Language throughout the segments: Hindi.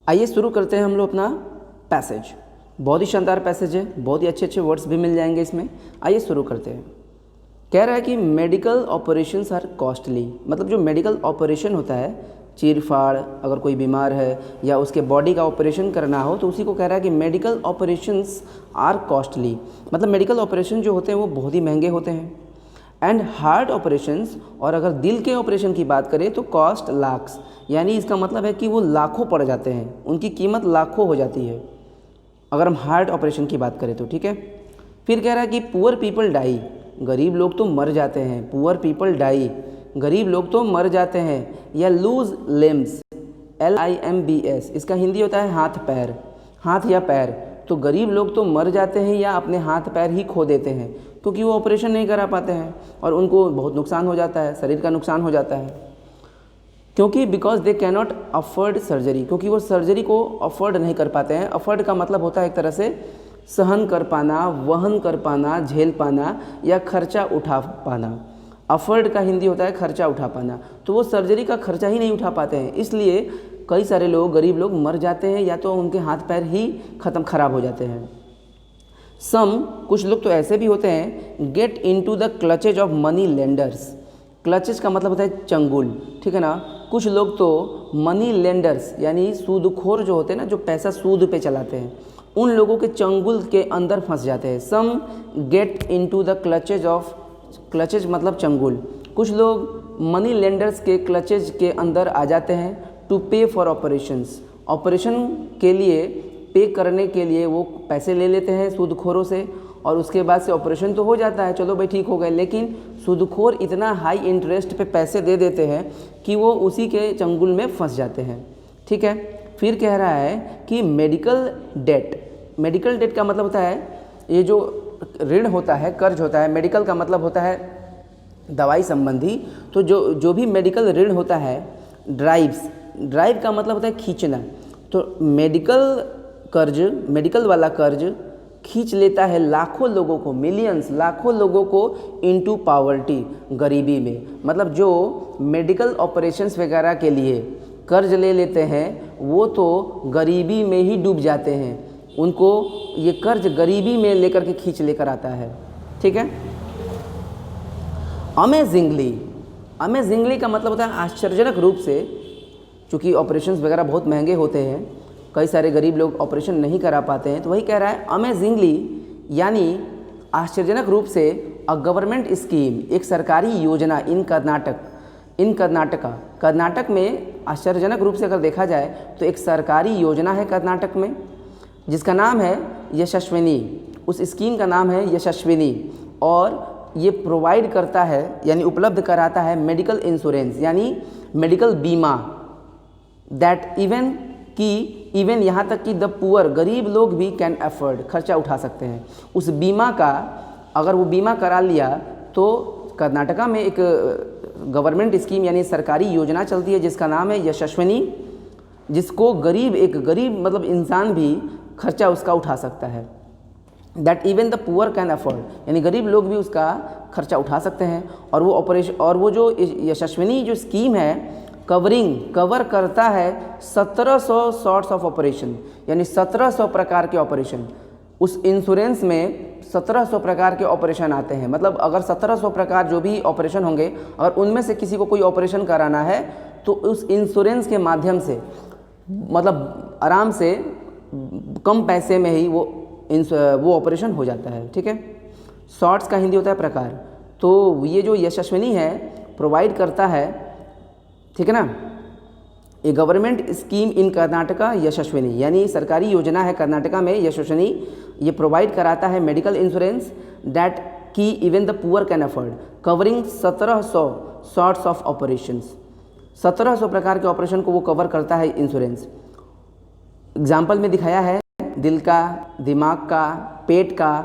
आइए शुरू करते हैं हम लोग अपना पैसेज। बहुत ही शानदार पैसेज है, बहुत ही अच्छे अच्छे वर्ड्स भी मिल जाएंगे इसमें। आइए शुरू करते हैं। कह रहा है कि मेडिकल ऑपरेशंस आर कॉस्टली, मतलब जो मेडिकल ऑपरेशन होता है, चीर फाड़, अगर कोई बीमार है या उसके बॉडी का ऑपरेशन करना हो तो उसी को कह रहा है कि मेडिकल ऑपरेशंस आर कॉस्टली, मतलब मेडिकल ऑपरेशन जो होते हैं वो बहुत ही महंगे होते हैं। एंड हार्ट ऑपरेशंस, और अगर दिल के ऑपरेशन की बात करें तो कॉस्ट लाख्स, यानी इसका मतलब है कि वो लाखों पड़ जाते हैं, उनकी कीमत लाखों हो जाती है अगर हम हार्ट ऑपरेशन की बात करें तो। ठीक है, फिर कह रहा है कि पुअर पीपल डाई, गरीब लोग तो मर जाते हैं। पुअर पीपल डाई, गरीब लोग तो मर जाते हैं। या लूज लिम्स, LIMBS, इसका हिंदी होता है हाथ पैर, हाथ या पैर। तो गरीब लोग तो मर जाते हैं या अपने हाथ पैर ही खो देते हैं क्योंकि वो ऑपरेशन नहीं करा पाते हैं और उनको बहुत नुकसान हो जाता है, शरीर का नुकसान हो जाता है। क्योंकि because they can not afford surgery, क्योंकि वो सर्जरी को अफोर्ड नहीं कर पाते हैं। अफोर्ड का मतलब होता है एक तरह से सहन कर पाना, वहन कर पाना, झेल पाना या खर्चा उठा पाना। अफोर्ड का हिंदी होता है खर्चा उठा पाना। तो वो सर्जरी का खर्चा ही नहीं उठा पाते हैं, इसलिए कई सारे लोग, गरीब लोग मर जाते हैं या तो उनके हाथ पैर ही खराब हो जाते हैं। सम, कुछ लोग तो ऐसे भी होते हैं, gate into the clutches of money lenders. Clutches का मतलब होता है चंगुल, ठीक है ना। कुछ लोग तो मनी लेंडर्स यानी सूदखोर जो होते हैं ना, जो पैसा सूद पे चलाते हैं, उन लोगों के चंगुल के अंदर फंस जाते हैं। Some get into the clutches of, clutches मतलब चंगुल। कुछ लोग मनी लेंडर्स के क्लचेज के अंदर आ जाते हैं टू पे फॉर ऑपरेशंस, ऑपरेशन के लिए पे करने के लिए वो पैसे ले लेते हैं सूदखोरों से और उसके बाद से ऑपरेशन तो हो जाता है, चलो भाई ठीक हो गए, लेकिन सूदखोर इतना हाई इंटरेस्ट पे पैसे दे देते हैं कि वो उसी के चंगुल में फंस जाते हैं। ठीक है, फिर कह रहा है कि मेडिकल डेट, मेडिकल डेट का मतलब होता है ये जो ऋण होता है, कर्ज होता है। मेडिकल का मतलब होता है दवाई संबंधी, तो जो भी मेडिकल ऋण होता है, ड्राइव का मतलब होता है खींचना। तो मेडिकल कर्ज, मेडिकल वाला कर्ज खींच लेता है लाखों लोगों को, मिलियंस, लाखों लोगों को इनटू पॉवर्टी, गरीबी में। मतलब जो मेडिकल ऑपरेशंस वगैरह के लिए कर्ज ले लेते हैं वो तो गरीबी में ही डूब जाते हैं, उनको ये कर्ज गरीबी में लेकर के खींच लेकर आता है। ठीक है, अमेजिंगली, अमेजिंगली का मतलब होता है आश्चर्यजनक रूप से। चूँकि ऑपरेशंस वगैरह बहुत महंगे होते हैं, कई सारे गरीब लोग ऑपरेशन नहीं करा पाते हैं, तो वही कह रहा है अमेजिंगली, यानी आश्चर्यजनक रूप से अ गवर्नमेंट स्कीम, एक सरकारी योजना इन कर्नाटका, कर्नाटक में आश्चर्यजनक रूप से अगर देखा जाए तो एक सरकारी योजना है कर्नाटक में जिसका नाम है यशस्विनी। उस स्कीम का नाम है यशस्विनी और ये प्रोवाइड करता है यानी उपलब्ध कराता है मेडिकल इंश्योरेंस, यानी मेडिकल बीमा, दैट इवन यहाँ तक कि द पुअर, गरीब लोग भी कैन अफोर्ड, खर्चा उठा सकते हैं। उस बीमा का अगर वो बीमा करा लिया तो कर्नाटका में एक गवर्नमेंट स्कीम यानी सरकारी योजना चलती है जिसका नाम है यशस्विनी, जिसको एक गरीब मतलब इंसान भी खर्चा उसका उठा सकता है। That even the poor can afford, यानी गरीब लोग भी उसका खर्चा उठा सकते हैं। और वो ऑपरेशन, और वो जो यशस्विनी जो स्कीम है कवर करता है 1700 सॉर्ट्स ऑफ ऑपरेशन, यानी 1700 प्रकार के ऑपरेशन। उस इंश्योरेंस में 1700 प्रकार के ऑपरेशन आते हैं। मतलब अगर 1700 प्रकार जो भी ऑपरेशन होंगे, अगर उनमें से किसी को कोई ऑपरेशन कराना है तो उस इंश्योरेंस के माध्यम से, मतलब आराम से कम पैसे में ही वो ऑपरेशन हो जाता है। ठीक है, शॉर्ट्स का हिंदी होता है प्रकार। तो ये जो यशस्विनी है प्रोवाइड करता है, ठीक है ना, ए गवर्नमेंट स्कीम इन कर्नाटका यशस्विनी, यानी सरकारी योजना है कर्नाटका में यशस्विनी। ये प्रोवाइड कराता है मेडिकल इंश्योरेंस दैट की even the poor can afford, covering 1700 sorts of operations. 1700 प्रकार के ऑपरेशन को वो कवर करता है इंश्योरेंस। एग्जाम्पल में दिखाया है दिल का, दिमाग का, पेट का,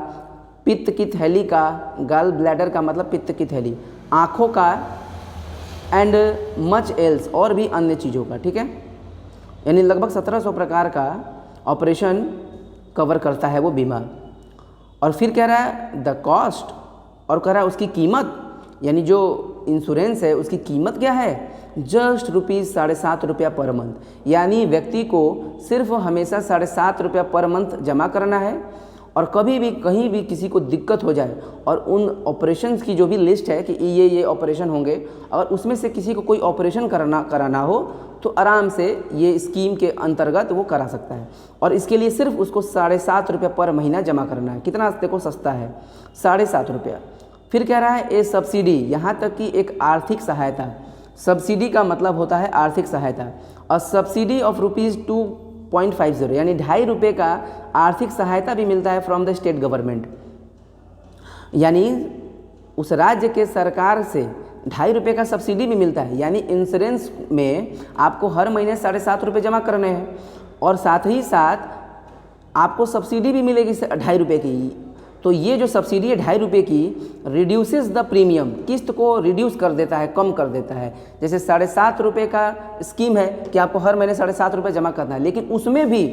पित्त की थैली का, गॉल ब्लैडर का मतलब पित्त की थैली, आँखों का, एंड मच एल्स, और भी अन्य चीज़ों का। ठीक है, यानी लगभग 1700 प्रकार का ऑपरेशन कवर करता है वो बीमा। और फिर कह रहा है द कॉस्ट, और कह रहा है उसकी कीमत, यानी जो इंश्योरेंस है उसकी कीमत क्या है, जस्ट ₹7.5 पर मंथ। यानी व्यक्ति को सिर्फ हमेशा ₹7.5 पर मंथ जमा करना है, और कभी भी कहीं भी किसी को दिक्कत हो जाए और उन ऑपरेशंस की जो भी लिस्ट है कि ये ऑपरेशन होंगे, अगर उसमें से किसी को कोई ऑपरेशन कराना हो तो आराम से ये स्कीम के अंतर्गत वो करा सकता है। और इसके लिए सिर्फ उसको ₹7.5 पर महीना जमा करना है। कितना देखो सस्ता है, ₹7.5। फिर कह रहा है ए सब्सिडी, यहाँ तक कि एक आर्थिक सहायता। सब्सिडी का मतलब होता है आर्थिक सहायता। और सब्सिडी ऑफ ₹2.50 यानी ₹2.50 का आर्थिक सहायता भी मिलता है फ्रॉम द स्टेट गवर्नमेंट। यानी उस राज्य के सरकार से ₹2.50 का सब्सिडी भी मिलता है। यानी इंश्योरेंस में आपको हर महीने ₹7.5 जमा करने हैं, और साथ ही साथ आपको सब्सिडी भी मिलेगी ₹2.50 की। तो ये जो सब्सिडी है ₹2.50 की रिड्यूसेस द प्रीमियम, किस्त को रिड्यूस कर देता है, कम कर देता है। जैसे ₹7.5 का स्कीम है कि आपको हर महीने ₹7.5 जमा करना है, लेकिन उसमें भी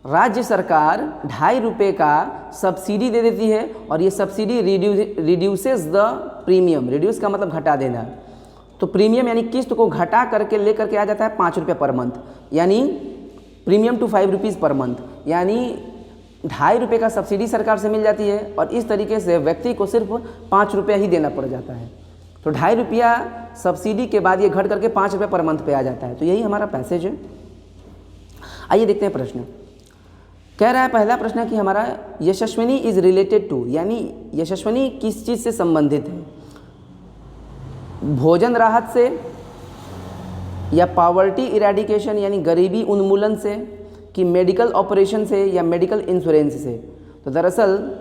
राज्य सरकार ₹2.50 का सब्सिडी दे देती है, और ये subsidy reduces the premium. Reduce का मतलब घटा देना। तो प्रीमियम यानी किस्त को घटा करके लेकर के आ जाता है ₹5 पर मंथ, यानी प्रीमियम टू ₹5 पर मंथ। यानी ₹2.50 का सब्सिडी सरकार से मिल जाती है, और इस तरीके से व्यक्ति को सिर्फ ₹5 ही देना पड़ जाता है। तो ₹2.50 सब्सिडी के बाद ये घट करके ₹5 पर मंथ पे आ जाता है। तो यही हमारा पैसेज है। आइए देखते हैं प्रश्न। कह रहा है पहला प्रश्न कि हमारा यशस्विनी इज रिलेटेड टू, यानी यशस्विनी किस चीज़ से संबंधित है? भोजन राहत से, या पॉवर्टी इरेडिकेशन यानी गरीबी उन्मूलन से, कि मेडिकल ऑपरेशन से, या मेडिकल इंश्योरेंस से। तो दरअसल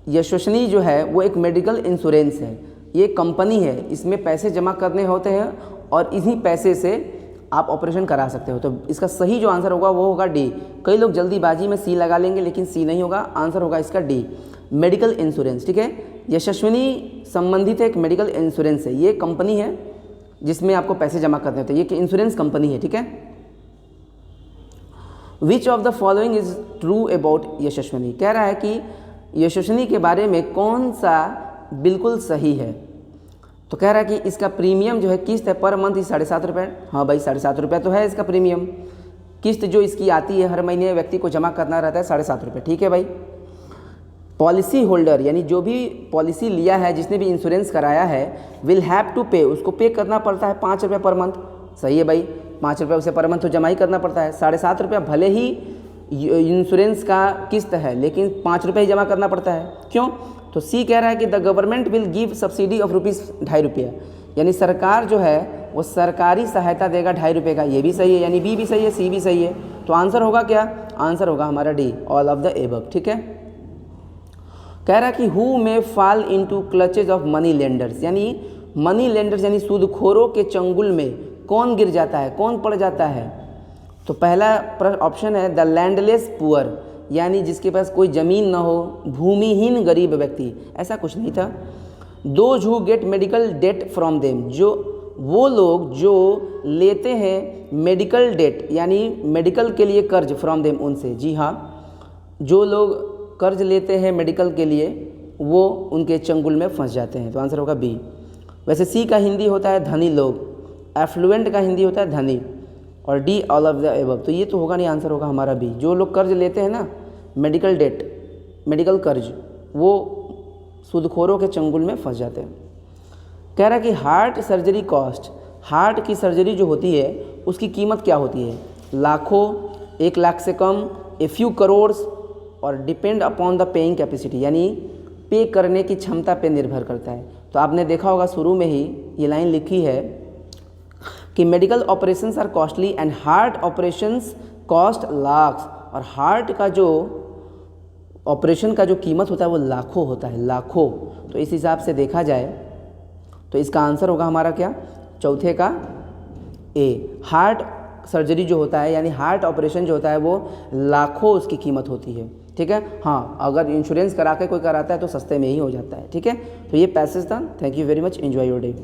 यशस्विनी जो है वो एक मेडिकल इंश्योरेंस है। ये कंपनी है, इसमें पैसे जमा करने होते हैं और इन्हीं पैसे से आप ऑपरेशन करा सकते हो। तो इसका सही जो आंसर होगा वो होगा डी। कई लोग जल्दीबाजी में सी लगा लेंगे, लेकिन सी नहीं होगा, आंसर होगा इसका डी, मेडिकल इंश्योरेंस। ठीक है, यशस्विनी संबंधित है एक मेडिकल इंश्योरेंस से। ये कंपनी है जिसमें आपको पैसे जमा करने होते हैं, ये इंश्योरेंस कंपनी है। ठीक है, which of the following is true about Yashaswini? कह रहा है कि यशस्विनी के बारे में कौन सा बिल्कुल सही है। तो कह रहा है कि इसका प्रीमियम जो है किस्त है पर मंथ ₹7.5। हाँ भाई, ₹7.5 तो है इसका प्रीमियम। किस्त जो इसकी आती है हर महीने व्यक्ति को जमा करना रहता है ₹7.5। ठीक है भाई। पॉलिसी होल्डर यानी जो भी पॉलिसी लिया है, जिसने भी इंश्योरेंस कराया है, विल हैव टू पे, उसको पे करना पड़ता है ₹5 पर मंथ। सही है भाई, ₹5 उसे पर मंथ तो जमा ही करना पड़ता है। ₹7.5 भले ही इंश्योरेंस का किस्त है, लेकिन ₹5 ही जमा करना पड़ता है। क्यों? तो सी कह रहा है कि the government will give subsidy of ₹2.50, यानी सरकार जो है वो सरकारी सहायता देगा ₹2.50 का। ये भी सही है, यानी बी भी सही है, सी भी सही है। तो आंसर होगा क्या? आंसर होगा हमारा D, all of the above. ठीक है, कह रहा है कि हु में fall into clutches of money lenders, यानी मनी लेंडर्स यानी सूदखोरों के चंगुल में कौन गिर जाता है, कौन पड़ जाता है? तो पहला ऑप्शन है द लैंडलेस पुअर, यानी जिसके पास कोई ज़मीन ना हो, भूमिहीन गरीब व्यक्ति। ऐसा कुछ नहीं था। Those who get medical debt from them, जो वो लोग जो लेते हैं मेडिकल डेट यानी मेडिकल के लिए कर्ज फ्रॉम देम, उनसे। जी हाँ, जो लोग कर्ज लेते हैं मेडिकल के लिए वो उनके चंगुल में फंस जाते हैं। तो आंसर होगा बी। वैसे सी का हिंदी होता है धनी लोग, एफ्लुएंट का हिंदी होता है धनी, और D all of the above. तो ये तो होगा नहीं, आंसर होगा हमारा बी। जो लोग कर्ज लेते हैं ना, मेडिकल डेट, मेडिकल कर्ज, वो सूदखोरों के चंगुल में फंस जाते हैं। कह रहा है कि हार्ट सर्जरी कॉस्ट, हार्ट की सर्जरी जो होती है उसकी कीमत क्या होती है? लाखों, 1 लाख से कम, ए फ्यू करोड़, और depend upon the paying capacity, यानी पे करने की क्षमता पे निर्भर करता है। तो आपने देखा होगा शुरू में ही ये लाइन लिखी है कि medical operations are costly and heart operations cost lakhs, और हार्ट का जो ऑपरेशन का जो कीमत होता है वो लाखों होता है, लाखों। तो इस हिसाब से देखा जाए तो इसका आंसर होगा हमारा क्या? चौथे का ए। हार्ट सर्जरी जो होता है यानी हार्ट ऑपरेशन जो होता है वो लाखों उसकी कीमत होती है। ठीक है, हाँ, अगर इंश्योरेंस करा के कोई कराता है तो सस्ते में ही हो जाता है। ठीक है, तो ये पैसेज था। Thank you very much, enjoy your day.